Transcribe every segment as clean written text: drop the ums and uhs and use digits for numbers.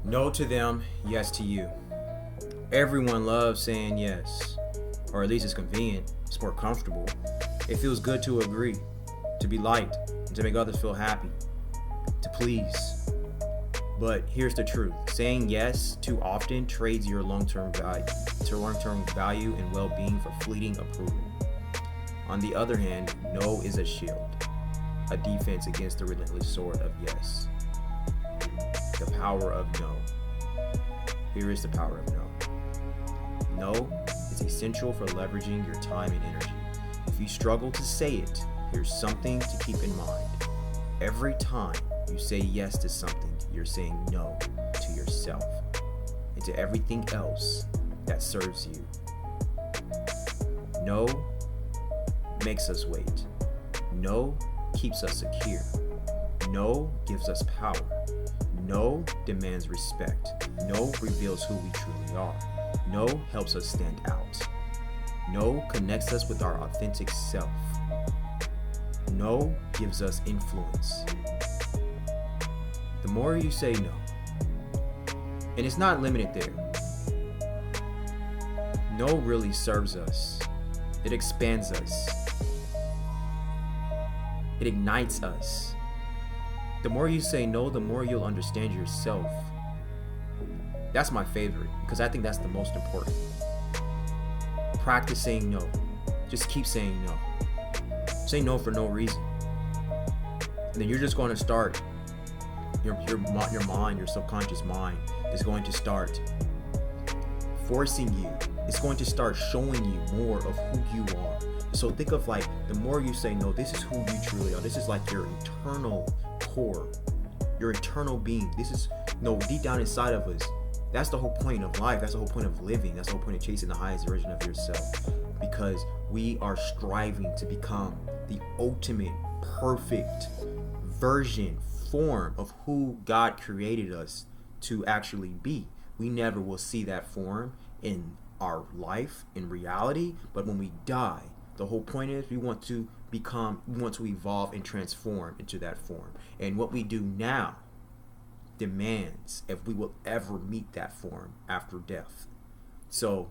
No to them, yes to you. Everyone loves saying yes, or at least it's convenient, it's more comfortable. It feels good to agree, to be liked, and to make others feel happy, to please. But here's the truth: saying yes too often trades your long-term value and well-being for fleeting approval. On the other hand, no is a shield, a defense against the relentless sword of yes. The power of no. Here is the power of no. No is essential for leveraging your time and energy. If you struggle to say it, here's something to keep in mind. Every time you say yes to something, you're saying no to yourself and to everything else that serves you. No makes us wait. No keeps us secure. No gives us power. No demands respect. No reveals who we truly are. No helps us stand out. No connects us with our authentic self. No gives us influence. The more you say no, and it's not limited there, no really serves us. It expands us. It ignites us. The more you say no, the more you'll understand yourself. That's my favorite, because I think that's the most important. Practice saying no. Just keep saying no. Say no for no reason. And then you're just going to start, your mind, your subconscious mind is going to start forcing you. It's going to start showing you more of who you are. So think of like, the more you say no, this is who you truly are. This is like your internal core, your internal being. This is deep down inside of us. That's the whole point of life. That's the whole point of living. That's the whole point of chasing the highest version of yourself. Because we are striving to become the ultimate, perfect version, form of who God created us to actually be. We never will see that form in our life, in reality. But when we die, the whole point is we want to evolve and transform into that form. And what we do now demands if we will ever meet that form after death. So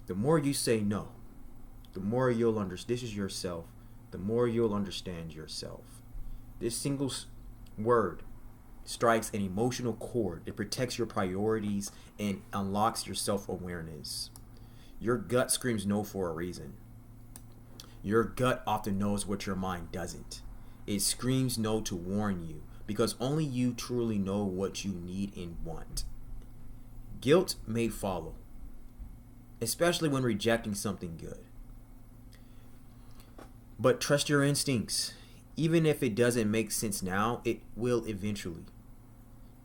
the more you say no, the more you'll understand. This is yourself. The more you'll understand yourself. This single word strikes an emotional chord. It protects your priorities and unlocks your self-awareness. Your gut screams no for a reason. Your gut often knows what your mind doesn't. It screams no to warn you, because only you truly know what you need and want. Guilt may follow, especially when rejecting something good. But trust your instincts. Even if it doesn't make sense now, it will eventually.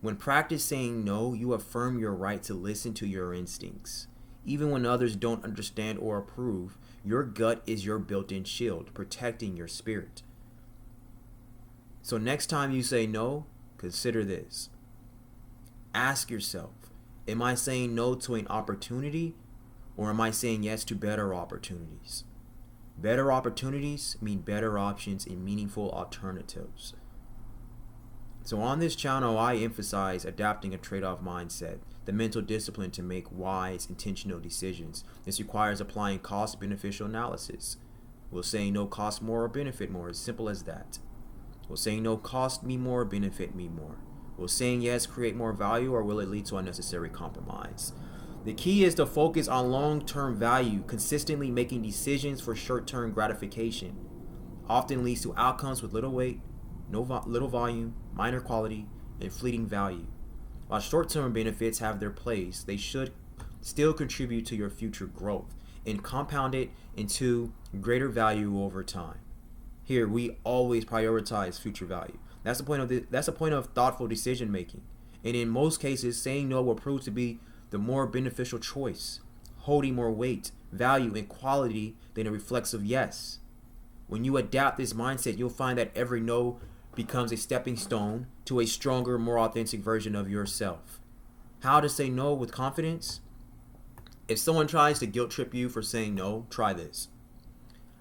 When practice saying no, you affirm your right to listen to your instincts. Even when others don't understand or approve, your gut is your built-in shield, protecting your spirit. So next time you say no, consider this. Ask yourself, am I saying no to an opportunity, or am I saying yes to better opportunities? Better opportunities mean better options and meaningful alternatives. So on this channel, I emphasize adapting a trade-off mindset, the mental discipline to make wise, intentional decisions. This requires applying cost-beneficial analysis. Will saying no cost more or benefit more? As simple as that. Will saying no cost me more or benefit me more? Will saying yes create more value, or will it lead to unnecessary compromise? The key is to focus on long-term value. Consistently making decisions for short-term gratification often leads to outcomes with little weight, little volume, minor quality, and fleeting value. While short-term benefits have their place, they should still contribute to your future growth and compound it into greater value over time. Here, we always prioritize future value. That's the point of thoughtful decision making. And in most cases, saying no will prove to be the more beneficial choice, holding more weight, value, and quality than a reflexive yes. When you adapt this mindset, you'll find that every no becomes a stepping stone to a stronger, more authentic version of yourself. How to say no with confidence? If someone tries to guilt trip you for saying no, try this.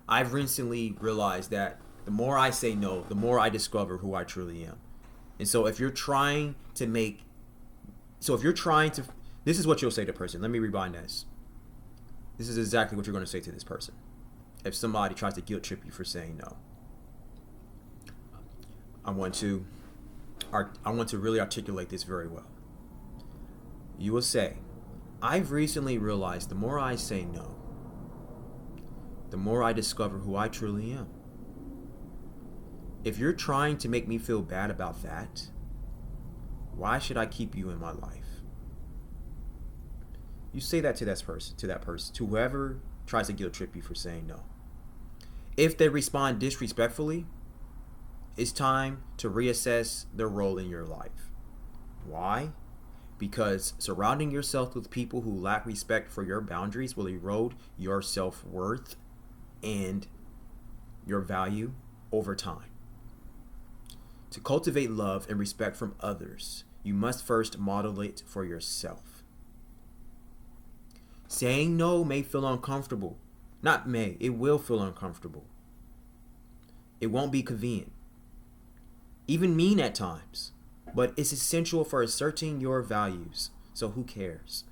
I've recently realized that the more I say no, the more I discover who I truly am. And so if you're trying to make So if you're trying to, this is what you'll say to the person. Let me rewind this. This is exactly what you're going to say to this person. If somebody tries to guilt trip you for saying no, I want to really articulate this very well. You will say, I've recently realized the more I say no, the more I discover who I truly am. If you're trying to make me feel bad about that, why should I keep you in my life? You say that to that person, to whoever tries to guilt trip you for saying no. If they respond disrespectfully, it's time to reassess their role in your life. Why? Because surrounding yourself with people who lack respect for your boundaries will erode your self-worth and your value over time. To cultivate love and respect from others, you must first model it for yourself. Saying no may feel uncomfortable. Not may, it will feel uncomfortable. It won't be convenient. Even mean at times. But it's essential for asserting your values. So who cares?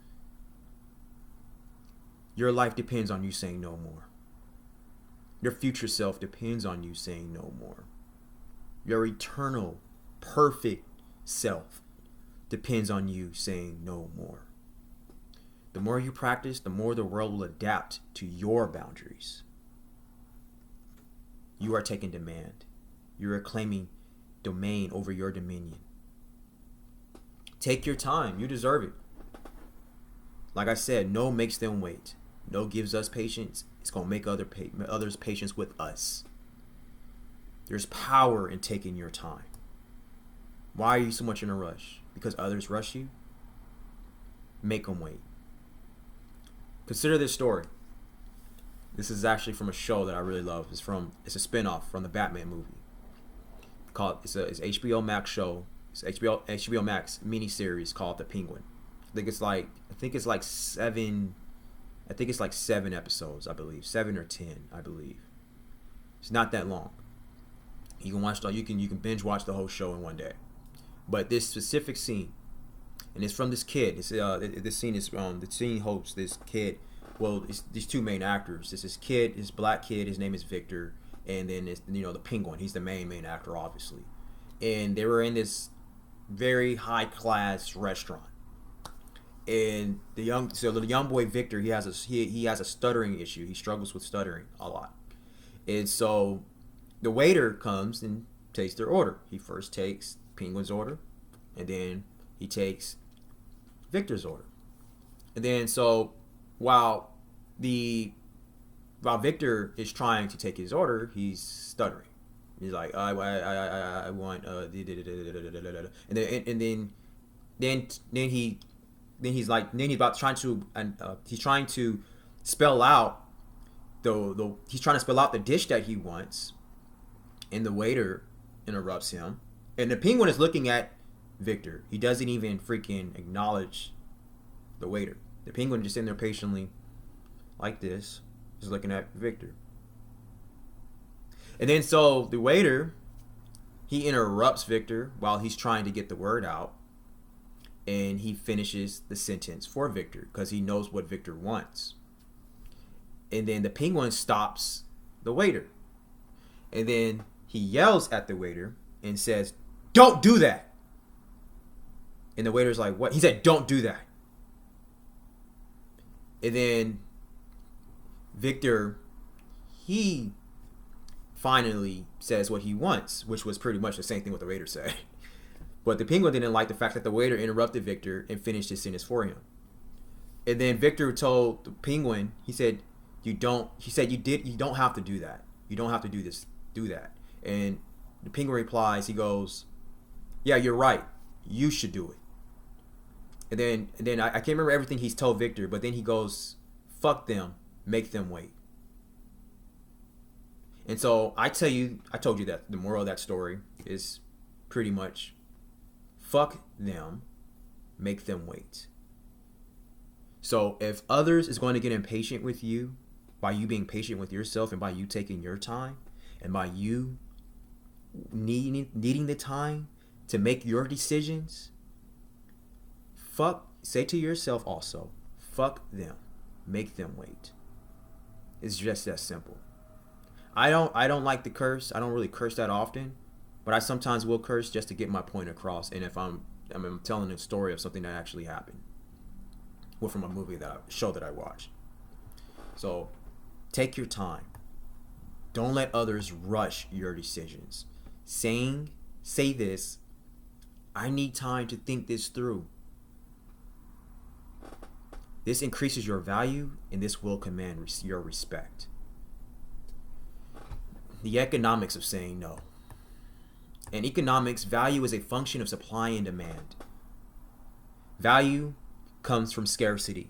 Your life depends on you saying no more. Your future self depends on you saying no more. Your eternal, perfect self depends on you saying no more. The more you practice, the more the world will adapt to your boundaries. You are taking demand. You are claiming domain over your dominion. Take your time. You deserve it. Like I said, no makes them wait. No gives us patience. It's going to make others patience with us. There's power in taking your time. Why are you so much in a rush? Because others rush you? Make them wait. Consider this story. This is actually from a show that I really love. It's a spin-off from the Batman movie. It's HBO Max show. It's HBO Max miniseries called The Penguin. I think it's like 7 episodes, I believe. 7 or 10, I believe. It's not that long. You can binge watch the whole show in one day. But this specific scene, and it's from this kid. This scene holds this kid. Well, it's these two main actors. It's this black kid. His name is Victor, and then it's the Penguin. He's the main actor, obviously. And they were in this very high class restaurant, and the young boy Victor, he has a stuttering issue. He struggles with stuttering a lot, and so the waiter comes and takes their order. He first takes Penguin's order, and then he takes Victor's order. And then so while Victor is trying to take his order, he's stuttering. He's like, I want and then he's trying to spell out the dish that he wants, and the waiter interrupts him, and the Penguin is looking at Victor. He doesn't even freaking acknowledge the waiter. The Penguin just sitting there patiently like this, just looking at Victor. And then so the waiter, he interrupts Victor while he's trying to get the word out, and he finishes the sentence for Victor because he knows what Victor wants. And then the Penguin stops the waiter, and then he yells at the waiter and says, "Don't do that." And the waiter's like, "What?" He said, "Don't do that." And then Victor, he finally says what he wants, which was pretty much the same thing what the waiter said. But the Penguin didn't like the fact that the waiter interrupted Victor and finished his sentence for him. And then Victor told the Penguin, he said, you don't have to do that. You don't have to do that. And the Penguin replies, he goes, "Yeah, you're right. You should do it." And then I can't remember everything he's told Victor, but then he goes, "Fuck them, make them wait." And so I told you that the moral of that story is pretty much, fuck them, make them wait. So if others is going to get impatient with you, by you being patient with yourself and by you taking your time and by you needing the time to make your decisions, Say to yourself also, fuck them. Make them wait. It's just that simple. I don't like to curse. I don't really curse that often, but I sometimes will curse just to get my point across. And if I'm telling a story of something that actually happened, or from a show that I watched. So take your time. Don't let others rush your decisions. Say this, I need time to think this through. This increases your value, and this will command your respect. The economics of saying no. In economics, value is a function of supply and demand. Value comes from scarcity.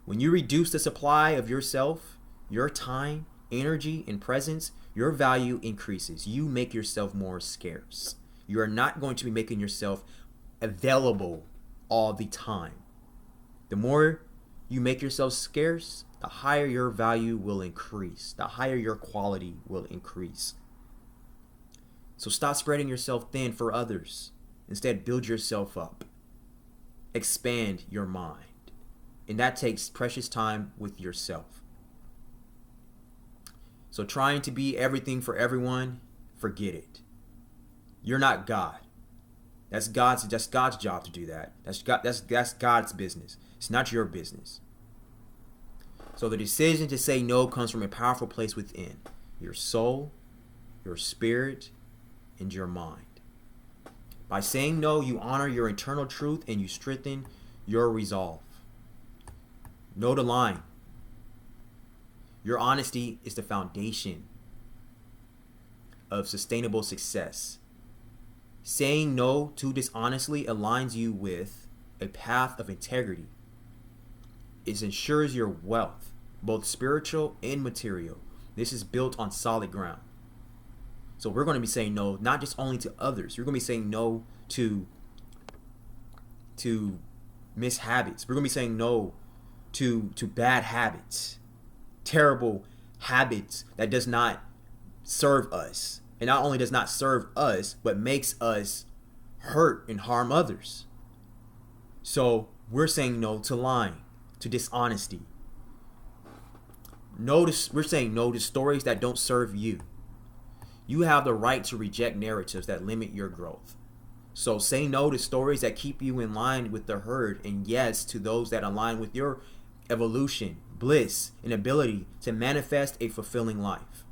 When you reduce the supply of yourself, your time, energy, and presence, your value increases. You make yourself more scarce. You are not going to be making yourself available all the time. The more you make yourself scarce, the higher your value will increase. The higher your quality will increase. So stop spreading yourself thin for others. Instead, build yourself up. Expand your mind. And that takes precious time with yourself. So trying to be everything for everyone, forget it. You're not God. That's God's job to do that. That's God's business. It's not your business. So the decision to say no comes from a powerful place within your soul, your spirit, and your mind. By saying no, you honor your internal truth and you strengthen your resolve. No to lying. Your honesty is the foundation of sustainable success. Saying no to dishonestly aligns you with a path of integrity. It ensures your wealth, both spiritual and material. This is built on solid ground. So we're going to be saying no, not just only to others. You're going to be saying no to mishabits. We're going to be saying no to bad habits, terrible habits that does not serve us. And not only does not serve us, but makes us hurt and harm others. So we're saying no to lying, to dishonesty. We're saying no to stories that don't serve you. You have the right to reject narratives that limit your growth. So say no to stories that keep you in line with the herd, and yes to those that align with your evolution, bliss, and ability to manifest a fulfilling life.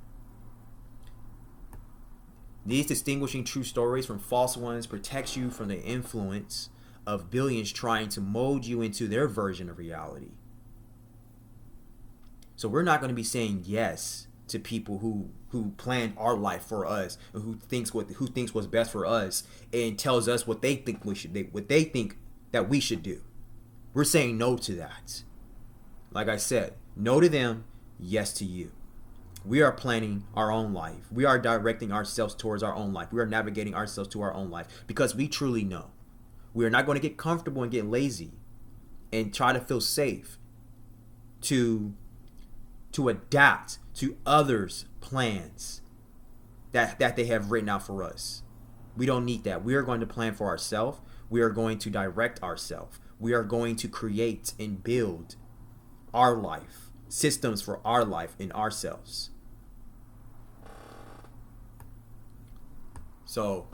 These distinguishing true stories from false ones protects you from the influence of billions trying to mold you into their version of reality. So we're not going to be saying yes to people who planned our life for us, or who thinks what's best for us, and tells us what they think that we should do. We're saying no to that. Like I said, no to them, yes to you. We are planning our own life. We are directing ourselves towards our own life. We are navigating ourselves to our own life because we truly know. We are not going to get comfortable and get lazy and try to feel safe to adapt to others' plans that they have written out for us. We don't need that. We are going to plan for ourselves. We are going to direct ourselves. We are going to create and build our life, systems for our life and ourselves. So,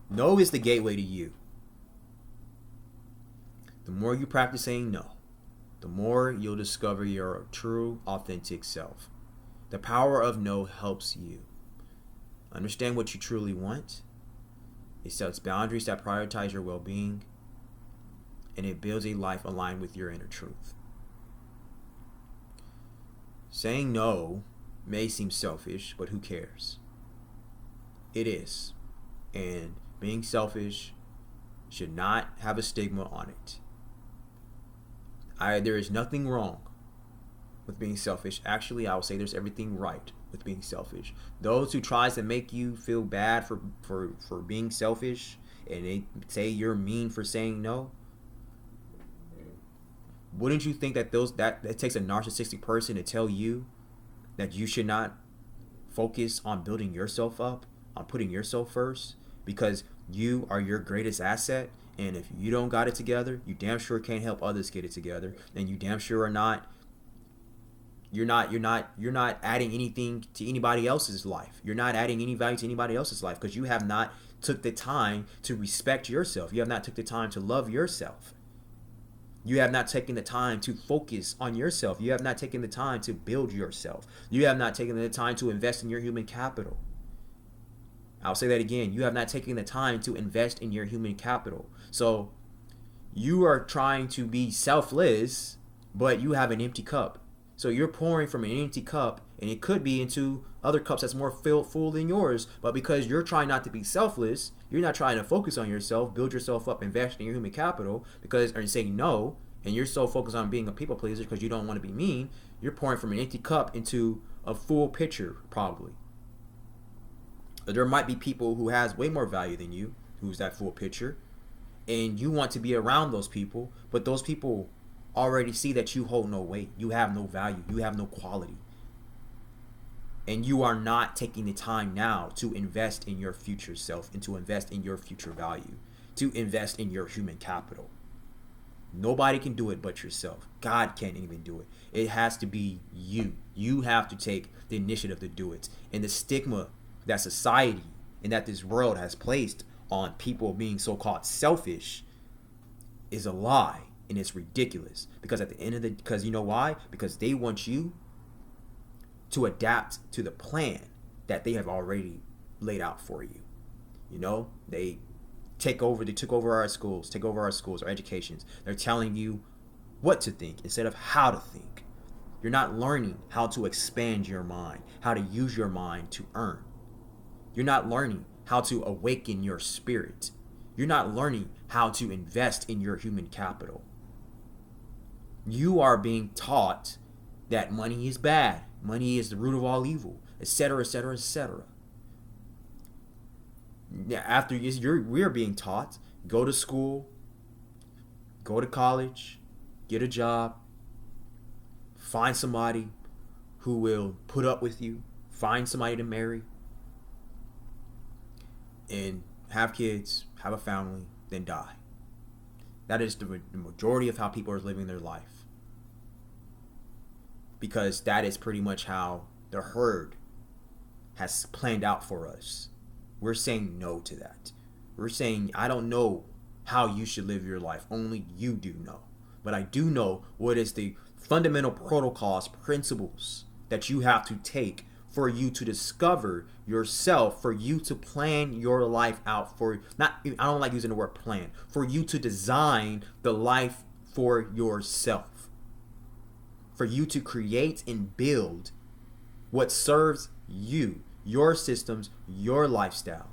no is the gateway to you. The more you practice saying no, the more you'll discover your true, authentic self. The power of no helps you understand what you truly want. It sets boundaries that prioritize your well-being, and it builds a life aligned with your inner truth. Saying no may seem selfish, but who cares? It is. And being selfish should not have a stigma on it. There is nothing wrong with being selfish. Actually, I would say there's everything right with being selfish. Those who tries to make you feel bad for being selfish, and they say you're mean for saying no, wouldn't you think that that takes a narcissistic person to tell you that you should not focus on building yourself up, on putting yourself first, because you are your greatest asset. And if you don't got it together, you damn sure can't help others get it together. And you damn sure are not. You're not adding anything to anybody else's life. You're not adding any value to anybody else's life because you have not took the time to respect yourself. You have not took the time to love yourself. You have not taken the time to focus on yourself. You have not taken the time to build yourself. You have not taken the time to invest in your human capital. I'll say that again. You have not taken the time to invest in your human capital. So you are trying to be selfless, but you have an empty cup. So you're pouring from an empty cup, and it could be into other cups that's more full than yours. But because you're trying not to be selfless, you're not trying to focus on yourself, build yourself up, invest in your human capital, because or saying no, and you're so focused on being a people pleaser because you don't want to be mean, you're pouring from an empty cup into a full pitcher, probably. There might be people who has way more value than you, who's that full pitcher, and you want to be around those people, but those people already see that you hold no weight, you have no value, you have no quality, and you are not taking the time now to invest in your future self and to invest in your future value, to invest in your human capital. Nobody can do it but yourself. God can't even do it. It has to be you. You have to take the initiative to do it. And the stigma that society and that this world has placed on people being so-called selfish is a lie. And it's ridiculous because at the end of because you know why? Because they want you to adapt to the plan that they have already laid out for you. You know, they took over our schools, our educations. They're telling you what to think instead of how to think. You're not learning how to expand your mind, how to use your mind to earn. You're not learning how to awaken your spirit. You're not learning how to invest in your human capital. You are being taught that money is bad, money is the root of all evil, etc., etc., etc. After we're being taught, go to school, go to college, get a job, find somebody who will put up with you, find somebody to marry, and have kids, have a family, then die. That is the majority of how people are living their life. Because that is pretty much how the herd has planned out for us. We're saying no to that. We're saying, I don't know how you should live your life. Only you do know. But I do know what is the fundamental protocols, principles that you have to take for you to discover yourself, for you to plan your life out, I don't like using the word plan, for you to design the life for yourself, for you to create and build what serves you, your systems, your lifestyle.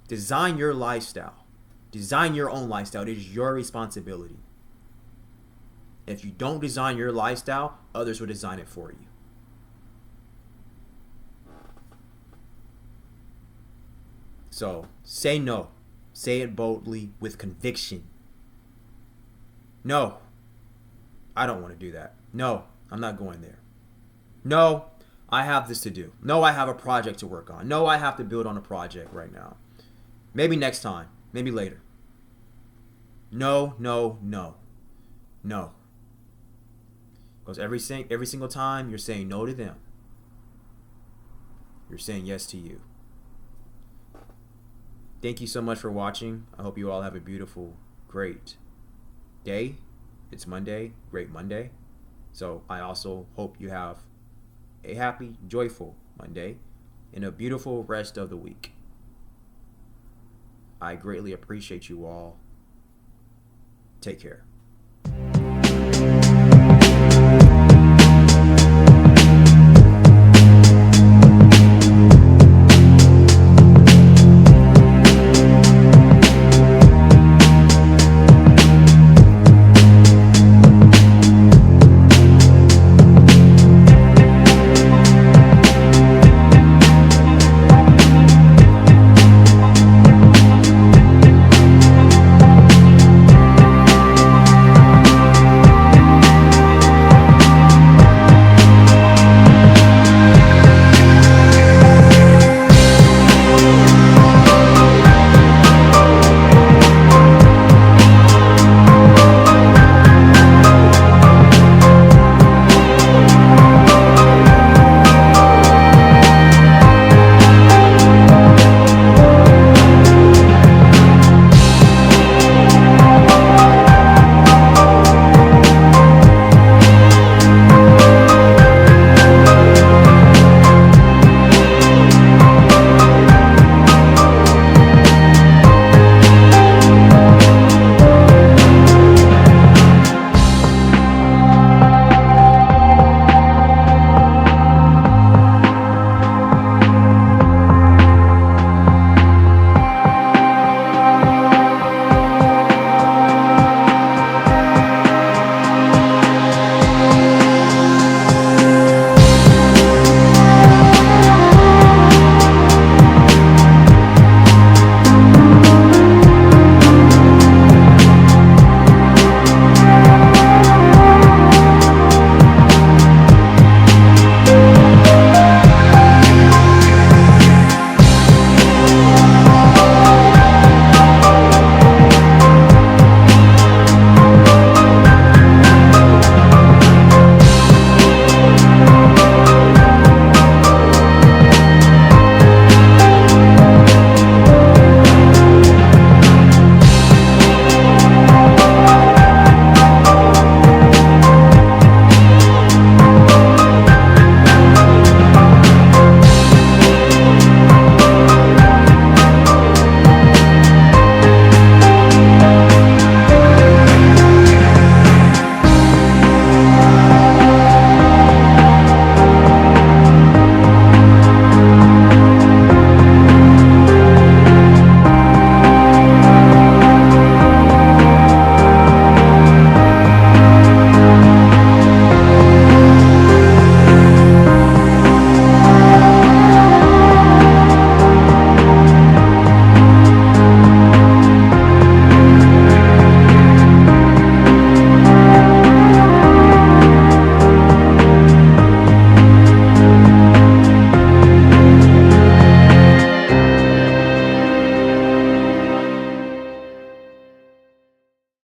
Design your lifestyle. Design your own lifestyle. It is your responsibility. If you don't design your lifestyle, others will design it for you. So, say no. Say it boldly with conviction. No, I don't want to do that. No, I'm not going there. No, I have this to do. No, I have a project to work on. No, I have to build on a project right now. Maybe next time. Maybe later. No, no, no. No. Because every single time you're saying no to them, you're saying yes to you. Thank you so much for watching. I hope you all have a beautiful, great day. It's Monday, great Monday. So I also hope you have a happy, joyful Monday and a beautiful rest of the week. I greatly appreciate you all. Take care.